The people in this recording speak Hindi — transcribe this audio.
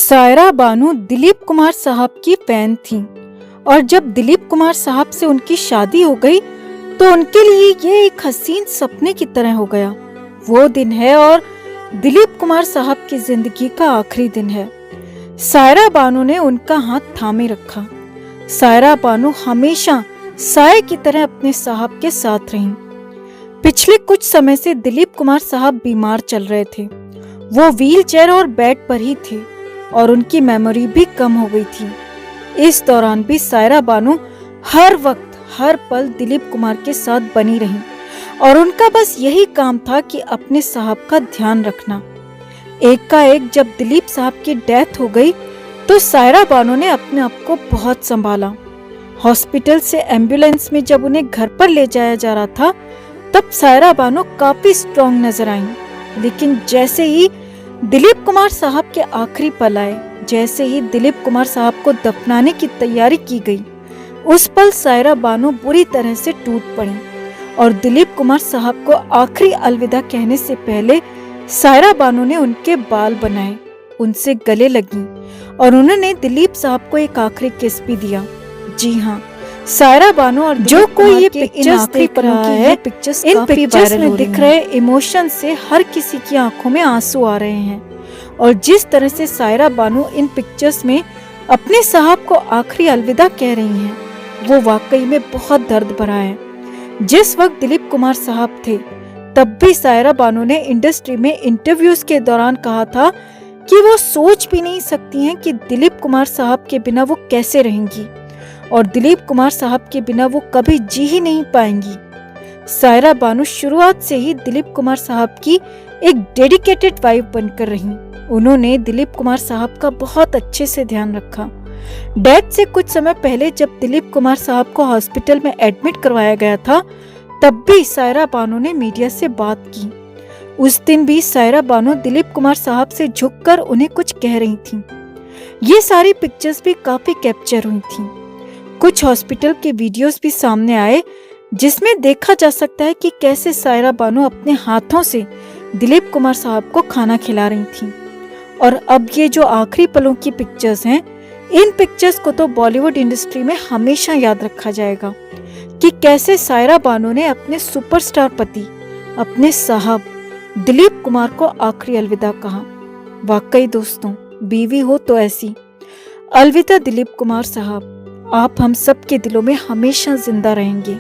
सायरा बानू दिलीप कुमार साहब की फैन थी और जब दिलीप कुमार साहब से उनकी शादी हो गई तो उनके लिए ये एक हसीन सपने की तरह हो गया। वो दिन है और दिलीप कुमार साहब की जिंदगी का आखिरी दिन है। सायरा बानू ने उनका हाथ थामे रखा। सायरा बानू हमेशा साये की तरह अपने साहब के साथ रहीं। पिछले कुछ समय से दिलीप कुमार साहब बीमार चल रहे थे। वो व्हील चेयर और बेड पर ही थे और उनकी मेमोरी भी कम हो गई थी। इस दौरान भी सायरा बानू हर वक्त हर पल दिलीप कुमार के साथ बनी रही और उनका बस यही काम था कि अपने साहब का ध्यान रखना। एकाएक जब दिलीप साहब की डेथ हो गई तो सायरा बानू ने अपने आप को बहुत संभाला। हॉस्पिटल से एम्बुलेंस में जब उन्हें घर पर ले जाया जा रहा था तब सायरा बानू काफी स्ट्रॉन्ग नजर आई। लेकिन जैसे ही दिलीप कुमार साहब के आखिरी पल आए, जैसे ही दिलीप कुमार साहब को दफनाने की तैयारी की गई, उस पल सायरा बानू बुरी तरह से टूट पड़ी और दिलीप कुमार साहब को आखिरी अलविदा कहने से पहले सायरा बानू ने उनके बाल बनाए, उनसे गले लगी और उन्होंने दिलीप साहब को एक आखिरी किस भी दिया। जी हाँ, सायरा बानू और जो कोई ये पिक्चर्स देख रहा है, इन पिक्चर्स में दिख रहे इमोशन से हर किसी की आंखों में आंसू आ रहे हैं और जिस तरह से सायरा बानू इन पिक्चर्स में अपने साहब को आखिरी अलविदा कह रही हैं, वो वाकई में बहुत दर्द भरा है। जिस वक्त दिलीप कुमार साहब थे तब भी सायरा बानू ने इंडस्ट्री में इंटरव्यूज के दौरान कहा था कि वो सोच भी नहीं सकती हैं कि दिलीप कुमार साहब के बिना वो कैसे रहेंगी और दिलीप कुमार साहब के बिना वो कभी जी ही नहीं पाएंगी। सायरा बानू शुरुआत से ही दिलीप कुमार साहब की एक डेडिकेटेड वाइफ बनकर रही। उन्होंने दिलीप कुमार साहब का बहुत अच्छे से ध्यान रखा। डेथ से कुछ समय पहले जब दिलीप कुमार साहब को हॉस्पिटल में एडमिट करवाया गया था तब भी सायरा बानू ने मीडिया से बात की। उस दिन भी सायरा बानू दिलीप कुमार साहब से झुककर उन्हें कुछ कह रही थी। ये सारी पिक्चर्स भी काफी कैप्चर हुई थी। कुछ हॉस्पिटल के वीडियोस भी सामने आए जिसमें देखा जा सकता है कि कैसे सायरा बानू अपने हाथों से दिलीप कुमार साहब को खाना खिला रही थी। और अब ये जो आखिरी पलों की पिक्चर्स हैं, इन पिक्चर्स को तो बॉलीवुड इंडस्ट्री में हमेशा याद रखा जाएगा कि कैसे सायरा बानू ने अपने सुपरस्टार पति, अपने साहब दिलीप कुमार को आखिरी अलविदा कहा। वाकई दोस्तों, बीवी हो तो ऐसी। अलविदा दिलीप कुमार साहब, आप हम सब के दिलों में हमेशा जिंदा रहेंगे।